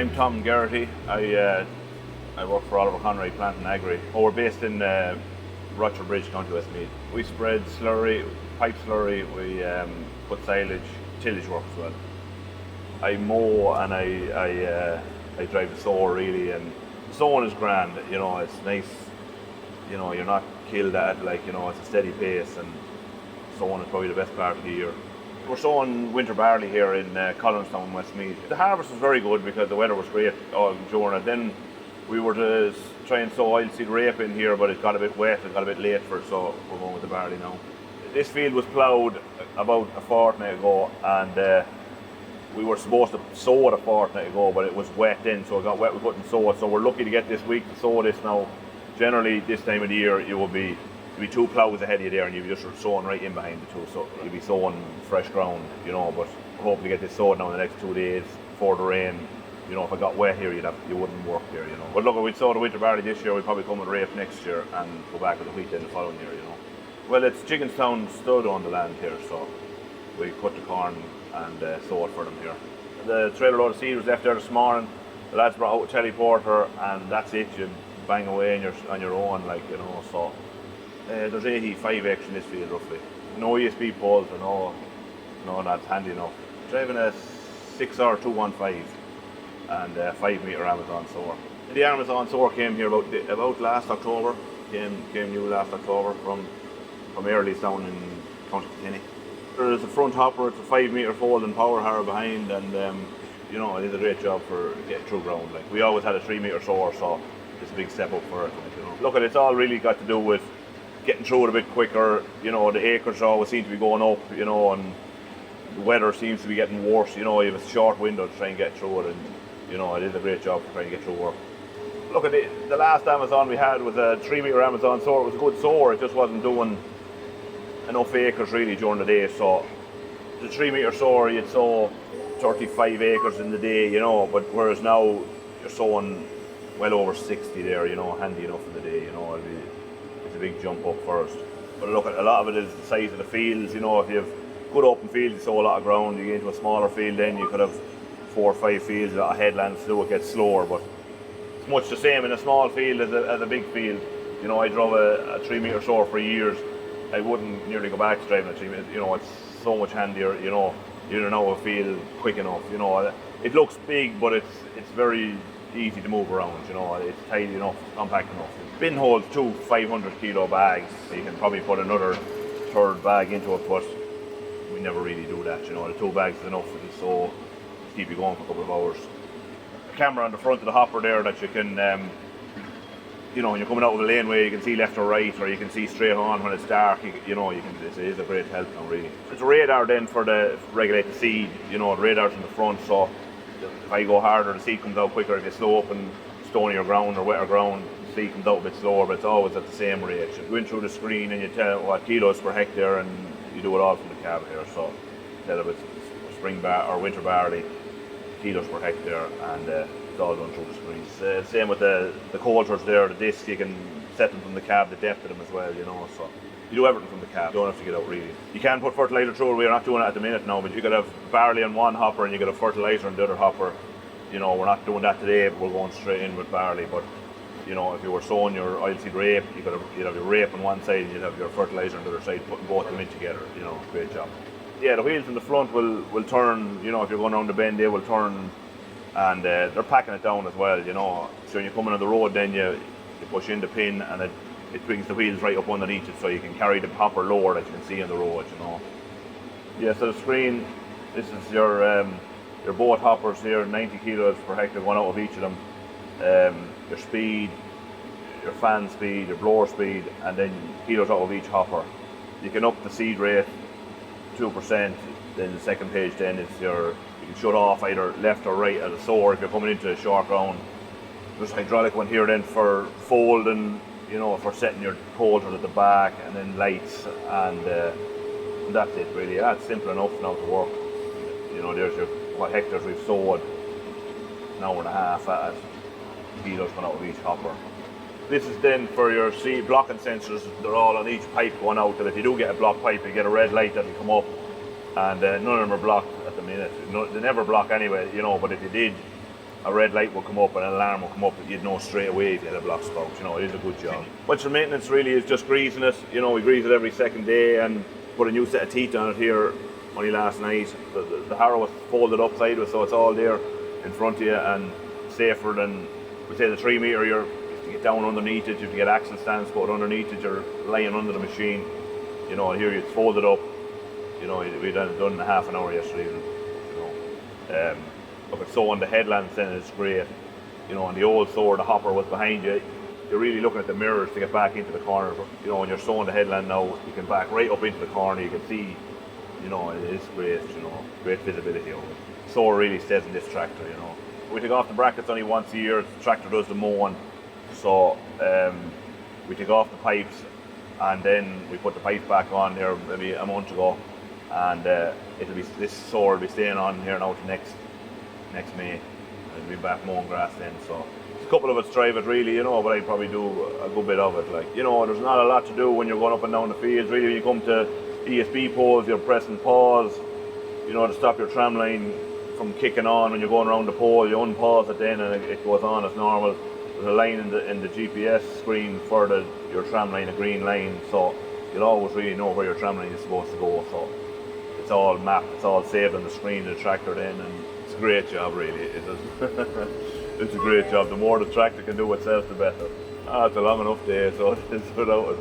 I'm Tom Garrity. I work for Oliver Conroy Plant and Agri. We're based in Rutcher Bridge, County Westmeath. We spread slurry, pipe slurry, we put silage, tillage work as well. I mow and I drive the sower really, and sowing is grand, you know, it's nice, you know, you're not killed at it, like, you know, it's a steady pace, and sowing is probably the best part of the year. We're sowing winter barley here in Collinstown, Westmeath. The harvest was very good because the weather was great all during it. Then we were to try and sow oilseed rape in here, but it got a bit wet, it got a bit late for it, so we're going with the barley now. This field was ploughed about a fortnight ago, and we were supposed to sow it a fortnight ago, but it was wet then, so it got wet, we couldn't sow it. So we're lucky to get this week to sow this now. Generally, this time of the year, you'll be 2 ploughs ahead of you there, and you'll be just sowing right in behind the two, so you'll be sowing fresh ground, you know. But we're hoping to get this sowed now in the next 2 days before the rain. You know, if it got wet here, you wouldn't work here, you know. But look, if we'd sow the winter barley this year, we'd probably come with rape next year and go back with the wheat then the following year, you know. Well, it's Jigginstown stud on the land here, so we cut the corn and sow it for them here. The trailer load of seed was left there this morning. The lads brought out a teleporter, and that's it. You bang away on your own, like, you know. So there's 85 acres in this field roughly. No ESP poles or no, that's handy enough. Driving a 6R 215 and 5-metre Amazon sower. The Amazon sower came here about last October. Came new last October from Airleys down in County Kilkenny. There's a front hopper, it's a 5-metre folding power harrow behind, and you know, it is a great job for getting through ground. Like, we always had a 3-metre sower, so it's a big step up for it. Like, you know. Look, it's all really got to do with getting through it a bit quicker. You know, the acres always seem to be going up, you know, and the weather seems to be getting worse. You know, you have a short window to try and get through it, and you know, it is a great job for trying to get through work. Look, at the last Amazon we had was a 3-metre Amazon sower. It was a good sower, it just wasn't doing enough acres really during the day. So the 3-metre sower, you'd sow 35 acres in the day, you know, but whereas now you're sowing well over 60 there, you know, handy enough in the day, you know. It's a big jump up first. But look, a lot of it is the size of the fields, you know. If you have good open fields, you sow a lot of ground. You get into a smaller field, then you could have 4 or 5 fields, a lot of headlands, so it gets slower. But it's much the same in a small field as a big field. You know, I drove a 3-metre sower for years. I wouldn't nearly go back to driving a 3-metre. You know, it's so much handier, you know. You don't know a field quick enough, you know. It looks big, but it's very easy to move around, you know. It's tidy enough, compact enough. Bin holds 2 500-kilo bags, so you can probably put another 3rd bag into it, but we never really do that, you know. The 2 bags is enough, so keep you going for a couple of hours. A camera on the front of the hopper there that you can, you know, when you're coming out of the laneway, you can see left or right, or you can see straight on when it's dark. You know, it is a great help now, really. It's a radar then for regulate the seed. You know, the radar's in the front, so if I go harder, the seed comes out quicker. If you slow up and stonier ground or wetter ground, the seed comes out a bit slower, but it's always at the same rate. You go in through the screen and you tell what kilos per hectare, and you do it all from the cab here. So tell if it's spring or winter barley, kilos per hectare, and it's all done through the screens. Same with the coulters there, the discs, you can set them from the cab, the depth of them as well, you know. So you do everything from the cab, you don't have to get out really. You can put fertiliser through, we're not doing it at the minute now, but you could have barley on one hopper and you could have fertiliser on the other hopper. You know, we're not doing that today, we're going straight in with barley. But you know, if you were sowing your oilseed rape, you'd have your rape on one side and you'd have your fertiliser on the other side, putting both of them in together, you know. Great job. Yeah, the wheels in the front will turn, you know, if you're going around the bend, they will turn, and they're packing it down as well, you know. So when you're coming on the road, then you push in the pin, and it brings the wheels right up underneath it, so you can carry the hopper lower that you can see on the road, you know. Yeah, so the screen, this is your both hoppers here, 90 kilos per hectare going out of each of them. Your speed, your fan speed, your blower speed, and then kilos out of each hopper. You can up the seed rate 2%. Then the second page then is you can shut off either left or right at the sower if you're coming into a short ground. There's a hydraulic one here then for folding, you know, for setting your coulters at the back, and then lights, and that's it really. That's simple enough now to work. You know, there's what hectares we've sowed, an hour and a half at it. Kilos going out of each hopper. This is then for your seed blocking sensors. They're all on each pipe going out, that if you do get a blocked pipe, you get a red light that'll come up, and none of them are blocked at the minute. No, they never block anyway, you know, but if you did, a red light will come up and an alarm will come up, and you'd know straight away if you had a block spout. You know, it is a good job. Winter maintenance really is just greasing it. You know, we grease it every second day and put a new set of teeth on it here only last night. The harrow was folded up sideways, so it's all there in front of you and safer than, we say, the 3 metre. You have to get down underneath it, you have to get axle stands put underneath it, you're lying under the machine. You know, here it's folded up. You know, we'd done it in half an hour yesterday. You know, look at sowing the headlands, then it's great. You know, on the old sower, the hopper was behind you. You're really looking at the mirrors to get back into the corner. You know, when you're sowing the headland now, you can back right up into the corner. You can see, you know, it is great. You know, great visibility over it. Sower really stays in this tractor. You know, we take off the brackets only once a year. The tractor does the mowing, so we take off the pipes, and then we put the pipes back on there maybe a month ago, and it'll be, this sower will be staying on here now to next May, and we'll be back mowing grass then. So a couple of us drive it really, you know, but I probably do a good bit of it. Like, you know, there's not a lot to do when you're going up and down the fields. Really, when you come to ESB poles, you're pressing pause, you know, to stop your tram line from kicking on. When you're going around the pole, you unpause it then, and it goes on as normal. There's a line in the GPS screen for your tram line, a green line, so you'll always really know where your tram line is supposed to go. So it's all mapped, it's all saved on the screen of the tractor then, and it's a great job really. It is. It's a great job. The more the tractor can do itself, the better. It's a long enough day, so it's without it.